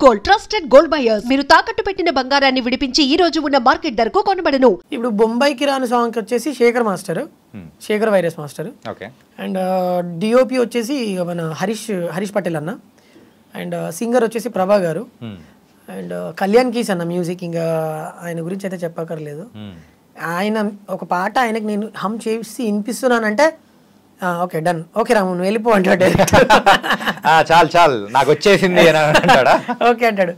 Gold trusted gold buyers మీరు తాకట్టు పెట్టిన బంగారాన్ని విడిపించి ఈ రోజు ఉన్న మార్కెట్ ధరకు కొనబడను. ఇప్పుడు బొంబాయికి రాని సాంగ్ వచ్చేసి Shekhar master, Shekhar virus master. Okay. And DOP వచ్చేసి మన హరీష్ పటేల్ అన్న. అండ్ సింగర్ వచ్చేసి ప్రభా గారు. అండ్ కళ్యాణ్ కీస్ అన్న మ్యూజిక్. ఇంకా ఆయన గురించి అయితే చెప్పక్కర్లేదు. ఆయన ఒక పాట ఆయనకి నేను హమ్ చేసి వినిపిస్తున్నానంటే ఓకే డన్, ఓకే రాము నువ్వు వెళ్ళిపో అంటాడు. చాలు చాలు నాకు వచ్చేసింది అంటాడా? ఓకే అంటాడు.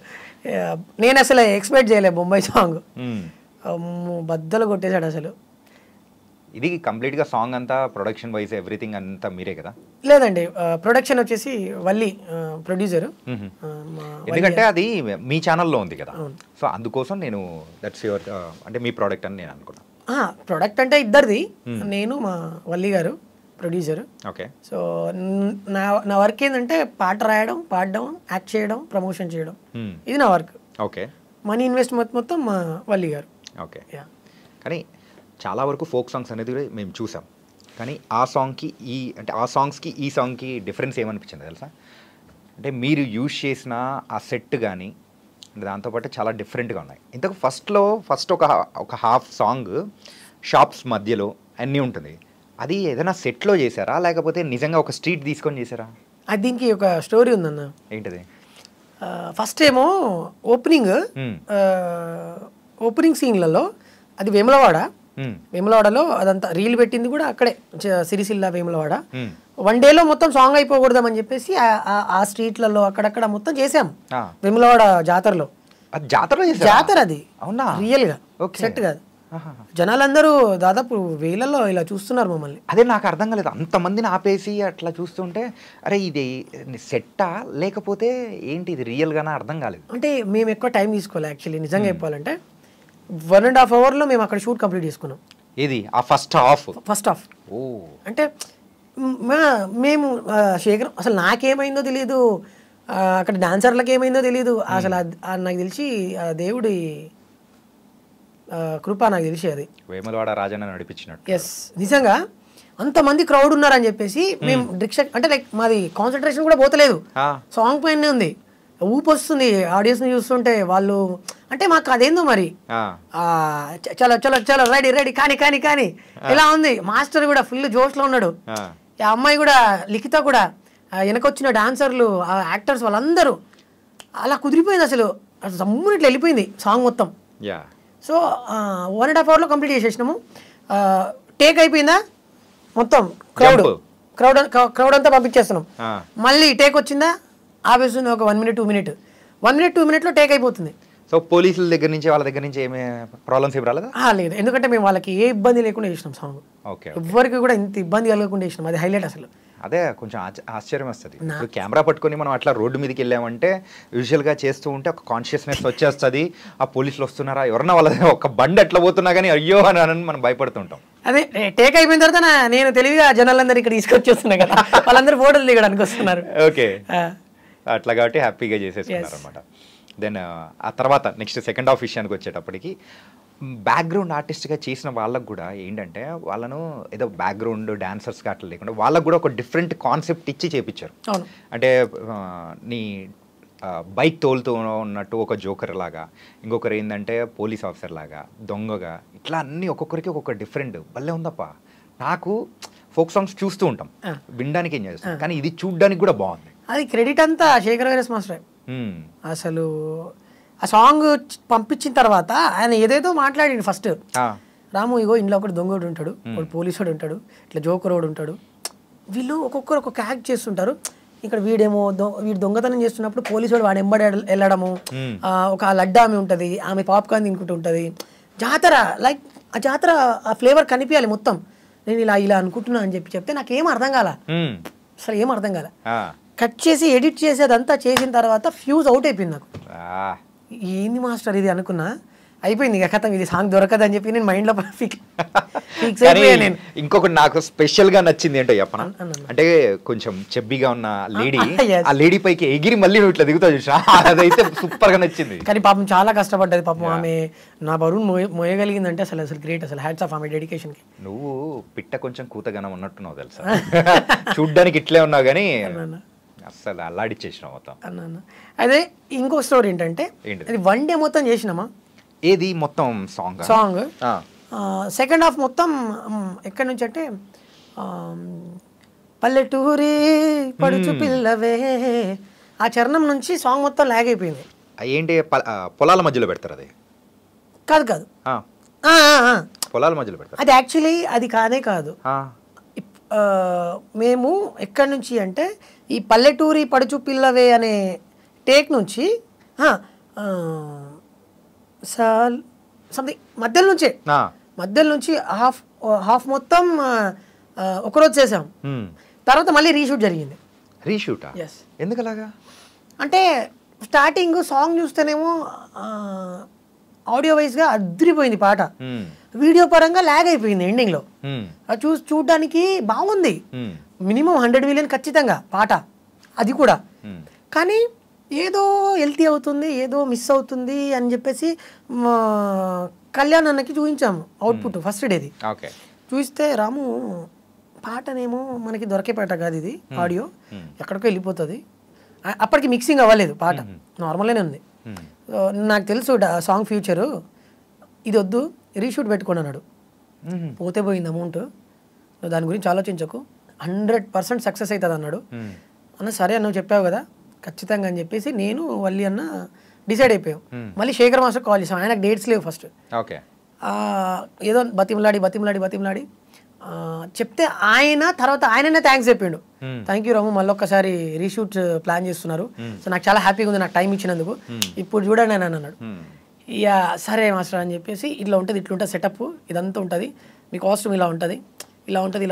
నేను అసలు ఎక్స్పెక్ట్ చేయలేదు బొంబాయి సాంగ్. బద్దలు కొట్టేశాడు అసలు. ఇది కంప్లీట్ గా సాంగ్ అంతా ప్రొడక్షన్ వైజ్ ఎవ్రీథింగ్ అంతా మీరే కదా? లేదండి, ప్రొడక్షన్ వచ్చేసి వల్లి ప్రొడ్యూసర్. ఎందుకంటే అది మీ ఛానల్లో ఉంది కదా, సో అందుకోసం నేను దట్స్ యువర్ అంటే మీ ప్రోడక్ట్ అని నేను అనుకున్నాను. ప్రొడక్ట్ అంటే ఇద్దరిది, నేను మా వల్లి గారు ప్రొడ్యూసర్. ఓకే. సో నా వర్క్ ఏంటంటే పాట రాయడం, పాడడం, యాక్ట్ చేయడం, ప్రమోషన్ చేయడం, ఇది నా వర్క్. ఓకే. మనీ ఇన్వెస్ట్మెంట్ మొత్తం మా వల్లి గారు. ఓకే. కానీ చాలా వరకు ఫోక్ సాంగ్స్ అనేది మేము చూసాం, కానీ ఆ సాంగ్కి ఆ సాంగ్స్కి ఈ సాంగ్కి డిఫరెన్స్ ఏమనిపించింది తెలుసా? అంటే మీరు యూజ్ చేసిన ఆ సెట్ కానీ దాంతోపాటు చాలా డిఫరెంట్గా ఉన్నాయి. ఇంతకు ఫస్ట్ ఒక హాఫ్ సాంగ్ షాప్స్ మధ్యలో అన్నీ ఉంటుంది, అది ఏదైనా సెట్లో చేశారా లేకపోతే నిజంగా ఒక స్ట్రీట్ తీసుకొని చేశారా? అది దీనికి ఒక స్టోరీ ఉందన్న. ఏంటది? ఫస్ట్ ఏమో ఓపెనింగ్ సీన్లలో అది వేములవాడలో అదంతా రీల్ పెట్టింది కూడా అక్కడే, సిరిసిల్ల వేములవాడ. వన్ డేలో మొత్తం సాంగ్ అయిపోకూడదామని చెప్పేసి ఆ స్ట్రీట్లలో అక్కడక్కడ మొత్తం చేసాం. వేములవాడ జాతరలో. జాతర అది రియల్ గా, సెట్ కాదు. జనాలందరూ దాదాపు వేలలో ఇలా చూస్తున్నారు మమ్మల్ని. అదే నాకు అర్థం కాలేదు, అంతమందిని ఆపేసి అట్లా చూస్తుంటే అరే ఇది సెట్టా లేకపోతే ఏంటి ఇది రియల్ గానా అర్థం కాలేదు. అంటే మేము ఎక్కువ టైం తీసుకోవాలి యాక్చువల్లీ, నిజంగా చెప్పాలంటే 1.5 hours లో మేము అక్కడ షూట్ కంప్లీట్ చేసుకున్నాం. ఇది ఆ ఫస్ట్ హాఫ్. ఓ అంటే మేము శేఖర్ అసలు నాకేమైందో తెలియదు, అక్కడ డాన్సర్లకు ఏమైందో తెలియదు అసలు. నాకు తెలిసి దేవుడి కృప నాకు తెలిసి అది వేములవాడ రాజన్న నడిపించినట్టు. ఎస్, నిజంగా అంతమంది క్రౌడ్ ఉన్నారని చెప్పేసి మేము అంటే లైక్ మాది కాన్సన్ట్రేషన్ కూడా పోతలేదు, సాంగ్ పైనే ఉంది. ఊపు వస్తుంది ఆడియన్స్ని చూస్తుంటే. వాళ్ళు అంటే మాకు అదేందో మరి చలో చలో చలో రెడీ కానీ ఇలా ఉంది. మాస్టర్ కూడా ఫుల్ జోష్లో ఉన్నాడు. ఆ అమ్మాయి కూడా లిఖిత కూడా, వెనకొచ్చిన డాన్సర్లు, యాక్టర్స్ వాళ్ళందరూ అలా కుదిరిపోయింది అసలు. జమ్మున ఇట్లా వెళ్ళిపోయింది సాంగ్ మొత్తం. సో 1.5 hours కంప్లీట్ చేసేసినాము. టేక్ అయిపోయిందా మొత్తం, క్రౌడ్ అంతా పంపించేస్తున్నాం. మళ్ళీ టేక్ వచ్చిందా ఆపేస్తుంది ఒక 1 minute 2 minutes టేక్ అయిపోతుంది. సో పోలీసుల దగ్గర నుంచి వాళ్ళ దగ్గర నుంచి ఏమే ప్రాబ్లమ్స్ ఏమి రాలేదా? లేదు, ఎందుకంటే మేము వాళ్ళకి ఏ ఇబ్బంది లేకుండా చేసినాం సాంగ్. ఓకే. ఎవరికి కూడా ఇంత ఇబ్బంది కలగకుండా చేసినాం, అది హైలైట్ అసలు. అదే కొంచెం ఆశ్చర్యం వస్తుంది. ఇప్పుడు కెమెరా పట్టుకొని మనం అట్లా రోడ్డు మీదకి వెళ్ళామంటే యూజువల్గా చేస్తూ ఉంటే ఒక కాన్షియస్నెస్ వచ్చేస్తుంది, ఆ పోలీసులు వస్తున్నారా ఎవరన్నా వాళ్ళ ఒక బండి ఎట్లా పోతున్నా కానీ అయ్యో అని మనం భయపడుతుంటాం. అదే టేక్ అయిపోయిన తర్వాత నేను తెలివిగా జనాలందరూ ఇక్కడ తీసుకొచ్చేస్తున్నా కదా, వాళ్ళందరూ ఫోటోలు దిగడానికి వస్తున్నారు. ఓకే, అట్లా కాబట్టి హ్యాపీగా చేసేసుకున్నారు అనమాట. దెన్ ఆ తర్వాత నెక్స్ట్ సెకండ్ హాఫ్ విషయానికి వచ్చేటప్పటికి బ్యాక్గ్రౌండ్ ఆర్టిస్ట్గా చేసిన వాళ్ళకు కూడా ఏంటంటే వాళ్ళను ఏదో బ్యాక్గ్రౌండ్ డాన్సర్స్గా అట్లా లేకుండా వాళ్ళకు కూడా ఒక డిఫరెంట్ కాన్సెప్ట్ ఇచ్చి చేపించారు. అంటే నీ బైక్ తోలుతూ ఉన్నట్టు ఒక జోకర్ లాగా, ఇంకొకరు ఏంటంటే పోలీస్ ఆఫీసర్ లాగా, దొంగగా, ఇట్లా అన్నీ ఒక్కొక్కరికి ఒక్కొక్క డిఫరెంట్. భలే ఉందప్ప. నాకు ఫోక్ సాంగ్స్ చూస్తూ ఉంటాం, వినడానికి ఏం చేస్తాం, కానీ ఇది చూడడానికి కూడా బాగుంది. అది క్రెడిట్ అంతా శేఖర్ వైరస్ మాస్టర్. అసలు ఆ సాంగ్ పంపించిన తర్వాత ఆయన ఏదేదో మాట్లాడిండు. ఫస్ట్ రాము ఇగో ఇంట్లో ఒకటి దొంగోడు ఉంటాడు, ఒకటి పోలీసుడు ఉంటాడు, ఇట్లా జోకరోడు ఉంటాడు, వీళ్ళు ఒక్కొక్కరు ఒక్కొక్క యాక్ట్ చేస్తుంటారు. ఇక్కడ వీడేమో వీడు దొంగతనం చేస్తున్నప్పుడు పోలీసుడు వాడు ఎంబడి వెళ్ళడము, ఒక లడ్డా ఆమె ఉంటుంది, ఆమె పాప్కార్న్ తినుకుంటూ ఉంటుంది. జాతర లైక్ ఆ జాతర ఆ ఫ్లేవర్ కనిపించాలి మొత్తం. నేను ఇలా అనుకుంటున్నా అని చెప్తే నాకేం అర్థం కాల, అసలు ఏం అర్థం కాల. కట్ చేసి ఎడిట్ చేసి అదంతా చేసిన తర్వాత ఫ్యూజ్ అవుట్ అయిపోయింది నాకు. ఏంది మాస్టర్ ఇది అనుకున్నా, అయిపోయింది ఇక కథ, ఇది సాంగ్ దొరకదని చెప్పి నేను మైండ్లో ఫిక్స్ అయిపోయాను. నేను ఇంకొకటి నాకు స్పెషల్గా నచ్చింది ఏంటో చెప్పనా, అంటే కొంచెం చెబ్బిగా ఉన్న లేడీ, ఆ లేడీ పైకి ఎగిరి మళ్ళీ నువ్వు ఇట్లా దిగుతావు చూసా, అదైతే సూపర్ గా నచ్చింది. కానీ పాపం చాలా కష్టపడ్డది పాపం ఆమె, నా బరువును మోయగలిగిందంటే అసలు గ్రేట్, అసలు హ్యాట్స్ ఆఫ్ ఆమె డెడికేషన్ కి. నువ్వు పిట్ట కొంచెం కూతగానం ఉన్నట్టున్నావు తెలుసా, చూడ్డానికి ఇట్లే ఉన్నావు కానీ అస్సలు అల్లాడిచ్చేసినావు మొత్తం. అన్న అదే ఇంకో స్టోరీ ఏంటంటే ఏంటిది? అది 1 డే మొత్తం చేసినామా ఏది మొత్తం సాంగ్ సెకండ్ హాఫ్ మొత్తం ఎక్కడి నుంచి అంటే పల్లెటూరి పడుచు పిల్లవే ఆ చరణం నుంచి సాంగ్ మొత్తం లాగ్ అయిపోయింది. ఏంటి పొలాల మధ్యలో పెడతారు అది? కాదు కాదు పొలాల మధ్యలో పెడతారు అది. యాక్చువల్లీ అది కాదే కాదు. మేము ఎక్కడి నుంచి అంటే ఈ పల్లెటూరి పడుచు పిల్లవే అనే టేక్ నుంచి సంథింగ్ మధ్యలో నుంచి హాఫ్ మొత్తం ఒకరోజు చేసాం. తర్వాత మళ్ళీ రీషూట్ జరిగింది. రీషూటా? ఎందుకు అలాగా అంటే స్టార్టింగ్ సాంగ్ చూస్తేనేమో ఆడియో వైజ్గా అదిరిపోయింది పాట, వీడియో పరంగా లాగ్ అయిపోయింది ఎండింగ్లో. అది చూడడానికి బాగుంది, మినిమం 100 మిలియన్ ఖచ్చితంగా పాట అది కూడా. కానీ ఏదో హెల్తీ అవుతుంది, ఏదో మిస్ అవుతుంది అని చెప్పేసి కళ్యాణ్ అన్నకి చూపించాము అవుట్పుట్ ఫస్ట్ డేది. చూస్తే రాము పాటనేమో మనకి దొరికే పాట కాదు ఇది, ఆడియో ఎక్కడికో వెళ్ళిపోతుంది. అప్పటికి మిక్సింగ్ అవ్వలేదు, పాట నార్మల్గానే ఉంది. నాకు తెలుసు సాంగ్ ఫ్యూచరు, ఇది వద్దు రీషూట్ పెట్టుకోండి అన్నాడు. పోతే పోయింది అమౌంట్, దాని గురించి ఆలోచించకు, 100% సక్సెస్ అవుతుంది అన్నాడు. అన్న సరే అన్న చెప్పావు కదా ఖచ్చితంగా అని చెప్పేసి నేను వల్లి అన్న డిసైడ్ అయిపోయాం. మళ్ళీ శేఖర్ మాస్టర్ కాల్ చేసాం, ఆయనకు డేట్స్ లేవు ఫస్ట్. ఏదో బతిమలాడి చెప్తే ఆయన తర్వాత ఆయననే థ్యాంక్స్ చెప్పిండు. థ్యాంక్ యూ రాము, మళ్ళీ ఒక్కసారి రీషూట్ ప్లాన్ చేస్తున్నారు, సో నాకు చాలా హ్యాపీగా ఉంది నాకు టైం ఇచ్చినందుకు, ఇప్పుడు చూడండి అని అన్నాడు. ఇక సరే మాస్టర్ అని చెప్పేసి ఇట్లా ఉంటుంది సెటప్ ఇదంతా ఉంటుంది, మీ కాస్ట్యూమ్ ఇలా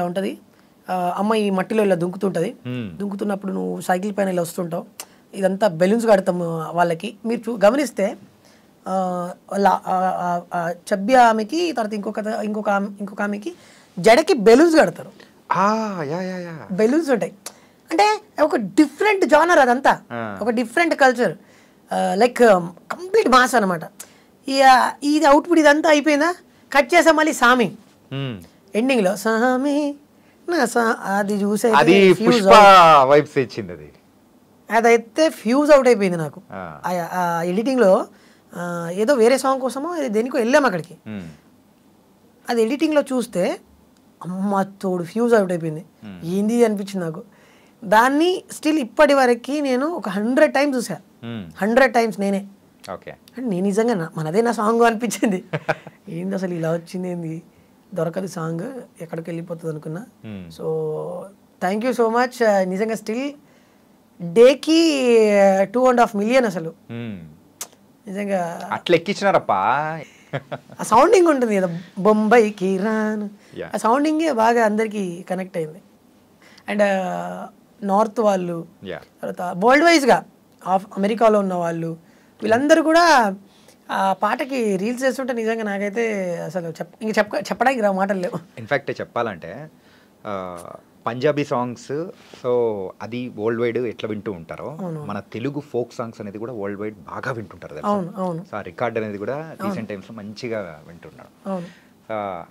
ఉంటుంది, అమ్మ ఈ మట్టిలో ఇలా దుంకుతున్నప్పుడు నువ్వు సైకిల్ పైన ఇలా వస్తుంటావు, ఇదంతా బెలూన్స్ కడతాము వాళ్ళకి. మీరు గమనిస్తే చబ్బి ఆమెకి తర్వాత ఇంకొక ఆమెకి జడకి బెలూన్స్ కడతారు, బెలూన్స్ ఉంటాయి. అంటే ఒక డిఫరెంట్ జానర్, అదంతా ఒక different culture, like complete mass అనమాట. ఇది అవుట్పుట్ ఇదంతా అయిపోయిందా, కట్ చేసాం మళ్ళీ సామి ఎండింగ్లో సామి అది చూసే అదైతే ఫ్యూజ్ అవుట్ అయిపోయింది నాకు. ఎడిటింగ్లో ఏదో వేరే సాంగ్ కోసమో దేనికో వెళ్ళాము అక్కడికి, అది ఎడిటింగ్లో చూస్తే అమ్మ తోడు ఫ్యూజ్ అవుట్ అయిపోయింది. ఏంది అనిపించింది నాకు. దాన్ని స్టిల్ ఇప్పటి వరకు నేను ఒక 100 టైమ్స్ చూసా, 100 టైమ్స్ నేనే. అంటే నేను నిజంగా మనదే నా సాంగ్ అనిపించింది. ఏంది అసలు ఇలా వచ్చింది, ఏంది దొరకదు సాంగ్, ఎక్కడికి వెళ్ళిపోతుంది అనుకున్నా. So thank you so much. నిజంగా స్టిల్ డేకి 2.5 మిలియన్ అసలు నిజంగా అట్లా ఎక్కించినారప్పా. ఆ సౌండింగ్ ఉంటుంది కదా, బొంబాయికి రాను, ఆ సౌండింగే బాగా అందరికి కనెక్ట్ అయింది. అండ్ నార్త్ వాళ్ళు, తర్వాత వరల్డ్ వైజ్గా అమెరికాలో ఉన్న వాళ్ళు, వీళ్ళందరూ కూడా ఆ పాటకి రీల్స్ చేస్తుంటే నిజంగా నాకైతే అసలు చెప్పడానికి రా మాటలు లేవు. ఇన్ఫ్యాక్ట్ చెప్పాలంటే పంజాబీ సాంగ్స్, సో అది వరల్డ్ వైడ్ ఎట్లా వింటూ ఉంటారో, మన తెలుగు ఫోక్ సాంగ్స్ అనేది కూడా వరల్డ్ వైడ్ బాగా వింటుంటారు. సో ఆ రికార్డ్ అనేది కూడా రీసెంట్ టైమ్స్లో మంచిగా వింటున్నాడు.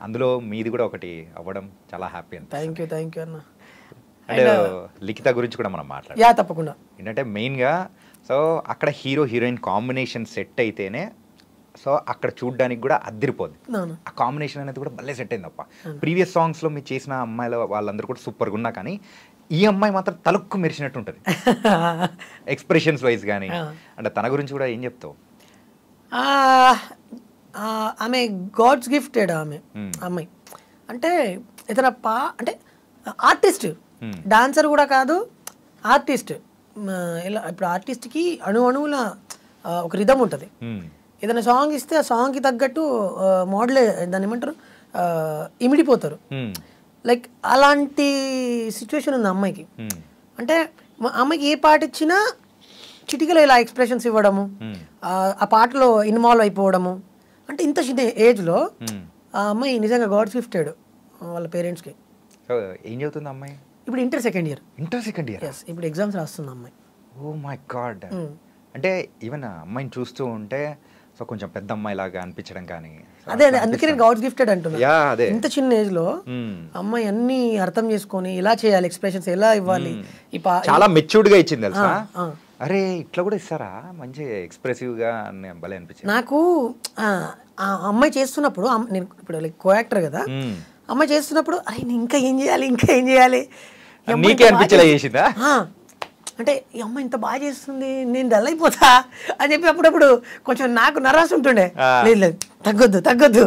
అందులో మీది కూడా ఒకటి అవ్వడం చాలా హ్యాపీ అండి. థ్యాంక్ యూ అన్న. అండ్ లిఖిత గురించి కూడా మనం మాట్లాడాలి. తప్పకుండా. ఏంటంటే మెయిన్గా సో అక్కడ హీరో హీరోయిన్ కాంబినేషన్ సెట్ అయితేనే సో అక్కడ చూడడానికి కూడా అదిరిపోద్ది. ఆ కాంబినేషన్ అనేది కూడా భలే సెట్ అయింది తప్ప. ప్రీవియస్ సాంగ్స్లో మీరు చేసిన అమ్మాయిల వాళ్ళందరూ కూడా సూపర్గా ఉన్నా, కానీ ఈ అమ్మాయి మాత్రం తలుక్కు మెరిసినట్టు ఉంటుంది ఎక్స్ప్రెషన్స్ వైజ్ కానీ. అంటే తన గురించి కూడా ఏం చెప్తావు? ఆమె గాడ్స్ గిఫ్టెడ్ అమ్మాయి. అంటే ఇతర అంటే ఆర్టిస్ట్, డాన్సర్ కూడా కాదు, ఆర్టిస్ట్. ఇప్పుడు ఆర్టిస్ట్కి అణువుల ఒక రిధం ఉంటుంది. ఏదైనా సాంగ్ ఇస్తే ఆ సాంగ్కి తగ్గట్టు మోడలే దాన్ని ఏమంటారు ఇమిడిపోతారు. లైక్ అలాంటి సిచ్యువేషన్ ఉంది అమ్మాయికి. అంటే అమ్మాయికి ఏ పాట ఇచ్చినా చిటికలో ఇలా ఎక్స్ప్రెషన్స్ ఇవ్వడము, ఆ పాటలో ఇన్వాల్వ్ అయిపోవడము. అంటే ఇంత చిన్న ఏజ్లో ఆ అమ్మాయి నిజంగా గాడ్స్ గిఫ్టెడ్ వాళ్ళ పేరెంట్స్కి. ఏం చదువుతుంది అమ్మాయి? ఇప్పుడు ఇంటర్ సెకండ్ ఇయర్. ఇప్పుడు ఎగ్జామ్స్ రాస్తుంది అమ్మాయి. Oh my god. అంటే ఈవెన్ అమ్మాయిని చూస్తూ ఉంటే సో సో కొంచెం పెద్ద అమ్మాయి లాగా అనిపించడం కానీ అదే అందుకే నేను గాడ్స్ గిఫ్టెడ్ అంటున్నా. అదే ఇంత చిన్న ఏజ్ లో అమ్మాయి అన్ని అర్థం చేసుకొని ఇలా చేయాలి, ఎక్స్ప్రెషన్స్ ఎలా ఇవ్వాలి, చాలా మెచ్యూర్డ్ గా ఇచ్చింది తెలుసా. అరే ఇట్లా కూడా ఇస్తారా, మంచి ఎక్స్ప్రెసివ్ గా భలే అనిపించింది నాకు. ఆ అమ్మాయి చేస్తున్నప్పుడు నేను ఇప్పుడు లైక్ కో యాక్టర్ కదా, అమ్మాయి చేస్తున్నప్పుడు అరే నేను ఇంకా ఏం చేయాలి, ఇంకా ఏం చేయాలి, నీకే అనిపించేలా చేసిందా? అంటే ఈ అమ్మాయి ఇంత బాగా చేస్తుంది, నేను డల్ అయిపోతా అని చెప్పి అప్పుడప్పుడు కొంచెం నాకు నర్వస్ ఉంటుండే. లేదు లేదు తగ్గొద్దు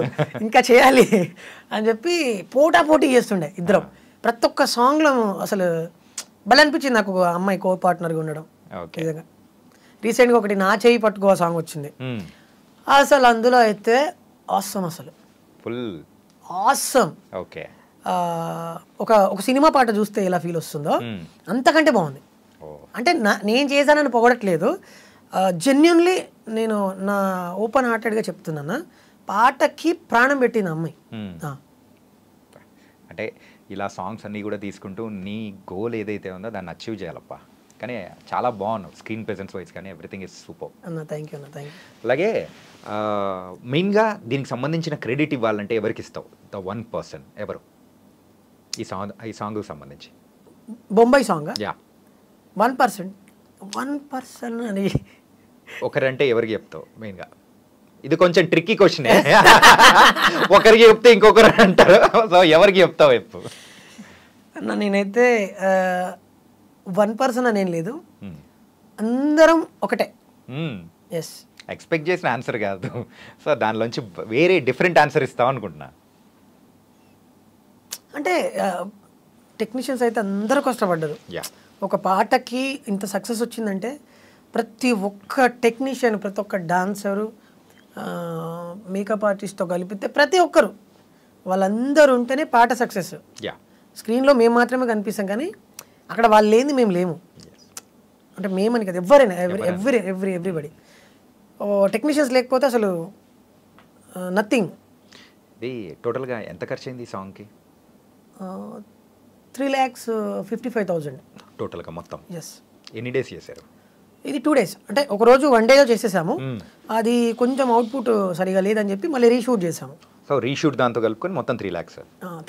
ఇంకా చేయాలి అని చెప్పి పోటీ చేస్తుండే ఇద్దరం. ప్రతి ఒక్క సాంగ్లో అసలు భలే అనిపించింది నాకు అమ్మాయి కో పార్ట్నర్గా ఉండడం. నిజంగా రీసెంట్గా ఒకటి నా చేయి పట్టుకో సాంగ్ వచ్చింది, అసలు అందులో అయితే ఆసమ్, అసలు ఫుల్ ఆసమ్. ఓకే, ఒక సినిమా పాట చూస్తే ఎలా ఫీల్ వస్తుందో అంతకంటే బాగుంది. అంటే నేను చేశానని పొగడట్లేదు, జెన్యున్లీ నేను నా ఓపెన్ హార్టెడ్గా చెప్తున్నాను, పాటకి ప్రాణం పెట్టింది అమ్మాయి. అంటే ఇలా సాంగ్స్ అన్నీ కూడా తీసుకుంటూ నీ గోల్ ఏదైతే ఉందో దాన్ని అచీవ్ చేయాలప్పా. కానీ చాలా బాగున్నావు, స్క్రీన్ ప్రెజెన్స్ వైజ్ కానీ ఎవ్రీథింగ్ ఇస్ సూపర్ అన్న. థ్యాంక్ యూ అన్న, థ్యాంక్ యూ. అలాగే మెయిన్గా దీనికి సంబంధించిన క్రెడిట్ ఇవ్వాలంటే ఎవరికి ఇస్తావు? ద వన్ పర్సన్ ఎవరు ఈ సాంగ్కి సంబంధించి? బొంబాయి సాంగ్ యా, 1% అని ఒకరంటే ఎవరికి చెప్తావు మెయిన్గా? ఇది కొంచెం ట్రిక్కీ క్వశ్చన్. ఒకరికి చెప్తే ఇంకొకరు అంటారు, సో ఎవరికి చెప్తావు చెప్పు అన్న. నేనైతే 1% అనేం లేదు, అందరం ఒకటే. ఎస్, ఎక్స్పెక్ట్ చేసిన ఆన్సర్ కాదు, సో దానిలోంచి వేరే డిఫరెంట్ ఆన్సర్ ఇస్తావు అనుకుంటున్నా. అంటే టెక్నీషియన్స్ అయితే అందరూ కష్టపడ్డారు. ఒక పాటకి ఇంత సక్సెస్ వచ్చిందంటే ప్రతి ఒక్క టెక్నీషియన్, ప్రతి ఒక్క డాన్సరు, మేకప్ ఆర్టిస్ట్తో కలిపితే ప్రతి ఒక్కరు వాళ్ళందరూ ఉంటేనే పాట సక్సెస్. స్క్రీన్లో మేము మాత్రమే కనిపిస్తాం కానీ అక్కడ వాళ్ళు లేని మేము లేము. అంటే మేమని కదా, ఎవరైనా ఎవ్రీబడి. టెక్నీషియన్స్ లేకపోతే అసలు నథింగ్. ఇది టోటల్గా ఎంత ఖర్చు అయింది ఈ సాంగ్కి? 3,55,000 టోటల్గా మొత్తం. ఎస్. ఎన్ని డేస్ చేశారు ఇది? 2 days. అంటే ఒకరోజు 1 day చేసేసాము, అది కొంచెం అవుట్పుట్ సరిగా లేదని చెప్పి మళ్ళీ రీషూట్ చేసాము. సో రీషూట్ దాంతో కలుపుకొని మొత్తం 3 lakhs.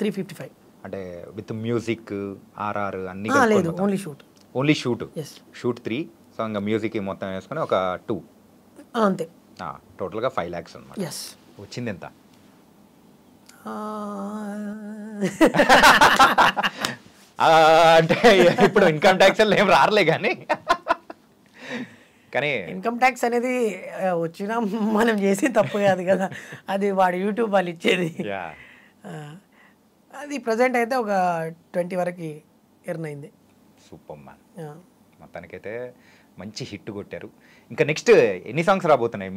355. అంటే విత్ మ్యూజిక్ ఆర్ఆర్ అన్ని లేదు, ఓన్లీ షూట్. షూట్ 3. సో ఇంకా మ్యూజిక్ మొత్తం వేసుకొని ఒక 2 అంతే. టోటల్గా 5 lakhs అనమాట. ఎస్. వచ్చింది ఎంత? అంటే ఇప్పుడు ఇన్కమ్ ట్యాక్స్ ఏం రారలే కానీ ఇన్కమ్ ట్యాక్స్ అనేది వచ్చినా మనం చేసి తప్పు కాదు కదా, అది వాడు యూట్యూబ్ వాళ్ళు ఇచ్చేది. అది ప్రజెంట్ అయితే ఒక 20 వరకు ఎర్న్ అయింది. Super man. మొత్తానికైతే మంచి హిట్ కొట్టారు. ఇంకా నెక్స్ట్ ఎన్ని సాంగ్స్ రాబోతున్నాయి?